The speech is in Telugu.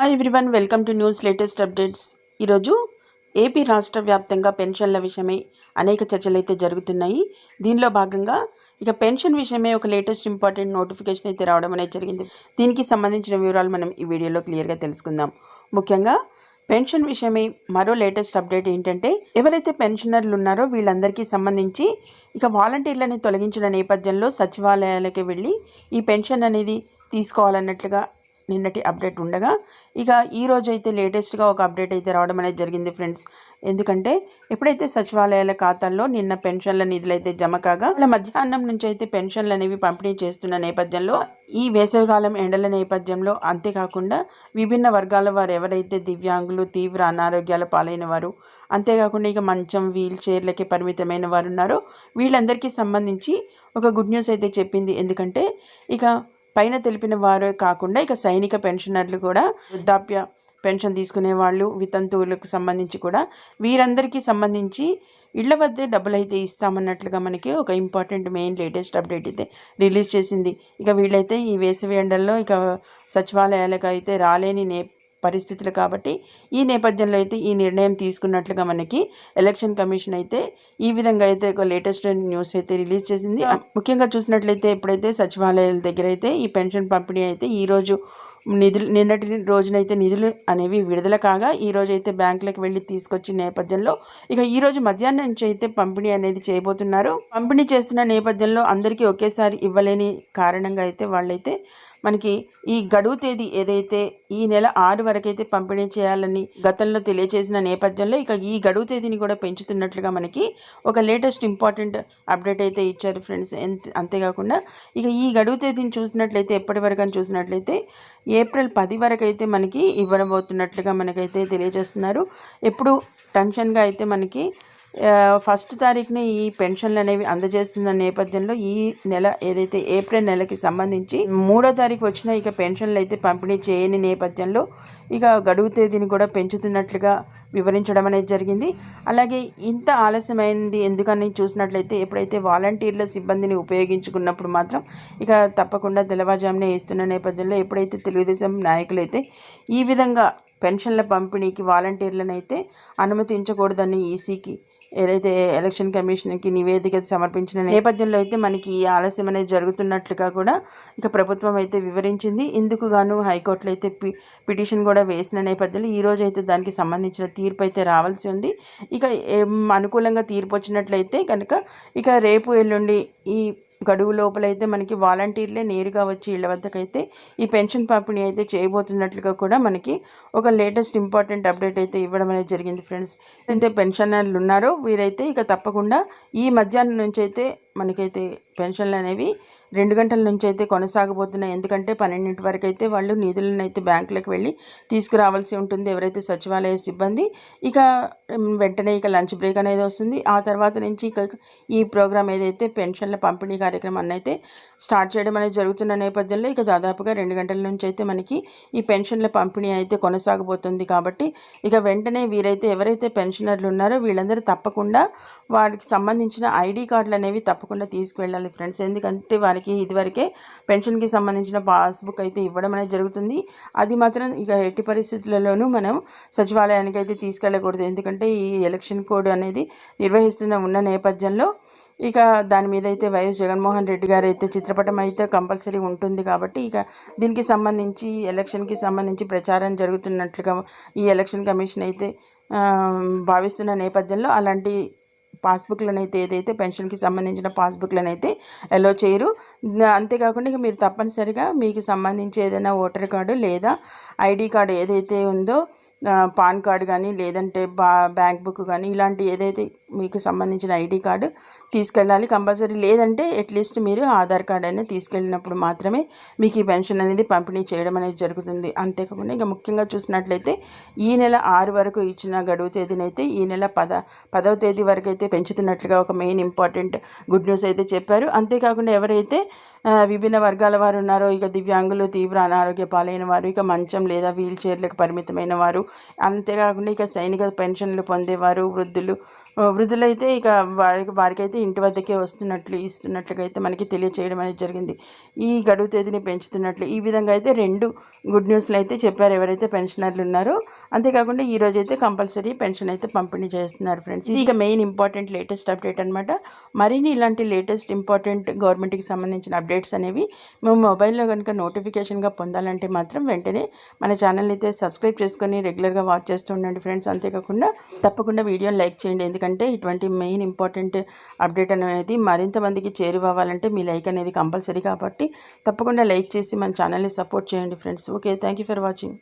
Hi everyone, welcome to news latest updates. ఈరోజు ఏపీ రాష్ట్ర వ్యాప్తంగా పెన్షన్ల విషయమై అనేక చర్చలు అయితే జరుగుతున్నాయి. దీనిలో భాగంగా పెన్షన్ విషయమే ఒక లేటెస్ట్ ఇంపార్టెంట్ నోటిఫికేషన్ అయితే రావడం అనేది జరిగింది. దీనికి సంబంధించిన వివరాలు మనం ఈ వీడియోలో క్లియర్గా తెలుసుకుందాం. ముఖ్యంగా పెన్షన్ విషయమై మరో లేటెస్ట్ అప్డేట్ ఏంటంటే, ఎవరైతే పెన్షనర్లు ఉన్నారో వీళ్ళందరికీ సంబంధించి వాలంటీర్లని తొలగించిన నేపథ్యంలో సచివాలయాలకి వెళ్ళి ఈ పెన్షన్ అనేది తీసుకోవాలన్నట్లుగా నిన్నటి అప్డేట్ ఉండగా, ఈ రోజు అయితే లేటెస్ట్గా ఒక అప్డేట్ అయితే రావడం అనేది జరిగింది ఫ్రెండ్స్. ఎందుకంటే ఎప్పుడైతే సచివాలయాల ఖాతాల్లో నిన్న పెన్షన్ల నిధులు అయితే జమ కాగా మధ్యాహ్నం నుంచి అయితే పెన్షన్లు అనేవి పంపిణీ చేస్తున్న నేపథ్యంలో, ఈ వేసవికాలం ఎండల నేపథ్యంలో, అంతేకాకుండా విభిన్న వర్గాల వారు ఎవరైతే దివ్యాంగులు, తీవ్ర అనారోగ్యాల పాలైన వారు, అంతేకాకుండా మంచం, వీల్ చైర్లకి పరిమితమైన వారు ఉన్నారో వీళ్ళందరికీ సంబంధించి ఒక గుడ్ న్యూస్ అయితే చెప్పింది. ఎందుకంటే పైన తెలిపిన వారే కాకుండా సైనిక పెన్షనర్లు కూడా, వృద్ధాప్య పెన్షన్ తీసుకునే వాళ్ళు, వితంతువులకు సంబంధించి కూడా వీరందరికీ సంబంధించి ఇళ్ల వద్దే డబ్బులు అయితే ఇస్తామన్నట్లుగా మనకి ఒక ఇంపార్టెంట్ మెయిన్ లేటెస్ట్ అప్డేట్ అయితే రిలీజ్ చేసింది. వీళ్ళైతే ఈ వేసవి ఎండల్లో సచివాలయాలకు అయితే రాలేని పరిస్థితులు కాబట్టి ఈ నేపథ్యంలో అయితే ఈ నిర్ణయం తీసుకున్నట్లుగా మనకి ఎలక్షన్ కమిషన్ అయితే ఈ విధంగా అయితే ఒక లేటెస్ట్ న్యూస్ అయితే రిలీజ్ చేసింది. ముఖ్యంగా చూసినట్లయితే ఎప్పుడైతే సచివాలయాల దగ్గర అయితే ఈ పెన్షన్ పంపిణీ అయితే ఈరోజు నిన్నటి రోజునైతే నిధులు అనేవి విడుదల కాగా ఈ రోజు అయితే బ్యాంకులకు వెళ్ళి తీసుకొచ్చిన నేపథ్యంలో ఈరోజు మధ్యాహ్నం నుంచి అయితే పంపిణీ అనేది చేయబోతున్నారు. పంపిణీ చేస్తున్న నేపథ్యంలో అందరికీ ఒకేసారి ఇవ్వలేని కారణంగా అయితే వాళ్ళైతే మనకి ఈ గడువు తేదీ ఏదైతే ఈ నెల 6 వరకు అయితే పంపిణీ చేయాలని గతంలో తెలియజేసిన నేపథ్యంలో ఈ గడువు తేదీని కూడా పెంచుతున్నట్లుగా మనకి ఒక లేటెస్ట్ ఇంపార్టెంట్ అప్డేట్ అయితే ఇచ్చారు ఫ్రెండ్స్. అంతేకాకుండా ఈ గడువు తేదీని చూసినట్లయితే ఎప్పటి వరకు అని చూసినట్లయితే ఏప్రిల్ 10 వరకు అయితే మనకి ఇవ్వబోతున్నట్లుగా మనకైతే తెలియజేస్తున్నారు. ఎప్పుడు టెన్షన్గా అయితే మనకి 1వ తారీఖునే ఈ పెన్షన్లు అనేవి అందజేస్తున్న నేపథ్యంలో ఈ నెల ఏదైతే ఏప్రిల్ నెలకి సంబంధించి 3వ తారీఖు వచ్చిన పెన్షన్లు అయితే పంపిణీ చేయని నేపథ్యంలో గడువు తేదీని కూడా పెంచుతున్నట్లుగా వివరించడం అనేది జరిగింది. అలాగే ఇంత ఆలస్యమైంది ఎందుకని చూసినట్లయితే, ఎప్పుడైతే వాలంటీర్ల సిబ్బందిని ఉపయోగించుకున్నప్పుడు మాత్రం తప్పకుండా తెల్లవారుజామునే ఇస్తున్న నేపథ్యంలో ఎప్పుడైతే తెలుగుదేశం నాయకులైతే ఈ విధంగా పెన్షన్ల పంపిణీకి వాలంటీర్లను అయితే అనుమతించకూడదని ఈసీకి ఏదైతే ఎలక్షన్ కమిషన్కి నివేదిక సమర్పించిన నేపథ్యంలో అయితే మనకి ఈ ఆలస్యం అనేది జరుగుతున్నట్లుగా కూడా ప్రభుత్వం అయితే వివరించింది. ఇందుకు గాను హైకోర్టులో అయితే పిటిషన్ కూడా వేసిన నేపథ్యంలో ఈరోజు అయితే దానికి సంబంధించిన తీర్పు అయితే రావాల్సి ఉంది. అనుకూలంగా తీర్పు వచ్చినట్లయితే కనుక రేపు ఎల్లుండి ఈ గడువు లోపలైతే మనకి వాలంటీర్లే నేరుగా వచ్చి ఇళ్ల వద్దకైతే ఈ పెన్షన్ పంపిణీ అయితే చేయబోతున్నట్లుగా కూడా మనకి ఒక లేటెస్ట్ ఇంపార్టెంట్ అప్డేట్ అయితే ఇవ్వడం అనేది జరిగింది ఫ్రెండ్స్. అయితే పెన్షనర్లు ఉన్నారో వీరైతే తప్పకుండా ఈ మధ్యాహ్నం నుంచి అయితే మనకైతే పెన్షన్లు అనేవి 2 గంటల నుంచి అయితే కొనసాగబోతున్నాయి. ఎందుకంటే 12 వరకు అయితే వాళ్ళు నిధులను అయితే బ్యాంకులకు వెళ్ళి తీసుకురావాల్సి ఉంటుంది ఎవరైతే సచివాలయ సిబ్బంది. వెంటనే లంచ్ బ్రేక్ అనేది వస్తుంది. ఆ తర్వాత నుంచి ఈ ప్రోగ్రామ్ ఏదైతే పెన్షన్ల పంపిణీ కార్యక్రమాన్ని అయితే స్టార్ట్ చేయడం అనేది జరుగుతున్న నేపథ్యంలో దాదాపుగా 2 గంటల నుంచి అయితే మనకి ఈ పెన్షన్ల పంపిణీ అయితే కొనసాగబోతుంది. కాబట్టి వెంటనే వీరైతే ఎవరైతే పెన్షనర్లు ఉన్నారో వీళ్ళందరూ తప్పకుండా వారికి సంబంధించిన ఐడి కార్డులు అనేవి తప్పకుండా తీసుకువెళ్ళాలి ఫ్రెండ్స్. ఎందుకంటే వారికి ఇదివరకే పెన్షన్కి సంబంధించిన పాస్బుక్ అయితే ఇవ్వడం అనేది జరుగుతుంది. అది మాత్రం ఎట్టి పరిస్థితులలోనూ మనం సచివాలయానికి అయితే తీసుకెళ్ళకూడదు. ఎందుకంటే ఈ ఎలక్షన్ కోడ్ అనేది ఉన్న నేపథ్యంలో దాని మీద అయితే వైఎస్ జగన్మోహన్ రెడ్డి గారు అయితే చిత్రపటం అయితే కంపల్సరీ ఉంటుంది. కాబట్టి దీనికి సంబంధించి ఎలక్షన్కి సంబంధించి ప్రచారం జరుగుతున్నట్లుగా ఈ ఎలక్షన్ కమిషన్ అయితే భావిస్తున్న నేపథ్యంలో అలాంటి పాస్బుక్లను అయితే ఏదైతే పెన్షన్కి సంబంధించిన పాస్బుక్లను అయితే అలో చేయరు. అంతేకాకుండా మీరు తప్పనిసరిగా మీకు సంబంధించి ఏదైనా ఓటర్ కార్డు లేదా ఐడి కార్డు ఏదైతే ఉందో, పాన్ కార్డు కానీ లేదంటే బ్యాంక్ బుక్ కానీ ఇలాంటి ఏదైతే మీకు సంబంధించిన ఐడి కార్డు తీసుకెళ్ళాలి కంపల్సరీ. లేదంటే అట్లీస్ట్ మీరు ఆధార్ కార్డు అనేది తీసుకెళ్ళినప్పుడు మాత్రమే మీకు ఈ పెన్షన్ అనేది పంపిణీ చేయడం అనేది జరుగుతుంది. అంతేకాకుండా ముఖ్యంగా చూసినట్లయితే ఈ నెల 6 వరకు ఇచ్చిన గడువు తేదీని అయితే ఈ నెల 10వ తేదీ వరకు అయితే పెంచుతున్నట్లుగా ఒక మెయిన్ ఇంపార్టెంట్ గుడ్ న్యూస్ అయితే చెప్పారు. అంతేకాకుండా ఎవరైతే విభిన్న వర్గాల వారు ఉన్నారో, దివ్యాంగులు, తీవ్ర అనారోగ్య పాలైన వారు, మంచం లేదా వీల్ చైర్లకు పరిమితమైన వారు, అంతేకాకుండా సైనిక పెన్షన్లు పొందేవారు, వృద్ధులు, వృద్ధులైతే ఇక వారికైతే ఇంటి వద్దకే ఇస్తున్నట్లుగా అయితే మనకి తెలియచేయడం అనేది జరిగింది. ఈ గడువు తేదీని పెంచుతున్నట్లు ఈ విధంగా అయితే 2 గుడ్ న్యూస్లు అయితే చెప్పారు ఎవరైతే పెన్షనర్లు ఉన్నారో. అంతేకాకుండా ఈ రోజు అయితే కంపల్సరీ పెన్షన్ అయితే పంపిణీ చేస్తున్నారు ఫ్రెండ్స్. ఇది ఇక మెయిన్ ఇంపార్టెంట్ లేటెస్ట్ అప్డేట్ అనమాట. మరిన్ని ఇలాంటి లేటెస్ట్ ఇంపార్టెంట్ గవర్నమెంట్కి సంబంధించిన అప్డేట్స్ అనేవి మేము మొబైల్లో కనుక నోటిఫికేషన్గా పొందాలంటే మాత్రం వెంటనే మన ఛానల్ అయితే సబ్స్క్రైబ్ చేసుకొని రెగ్యులర్గా వాచ్ చేస్తూ ఉండండి ఫ్రెండ్స్. అంతేకాకుండా తప్పకుండా వీడియోని లైక్ చేయండి, ఎందుకంటే ఇటువంటి మెయిన్ ఇంపార్టెంట్ అప్డేట్ అనేది మరింత మందికి చేరువవ్వాలంటే మీ లైక్ అనేది కంపల్సరీ. కాబట్టి తప్పకుండా లైక్ చేసి మన ఛానల్ని సపోర్ట్ చేయండి friends. Okay, thank you for watching.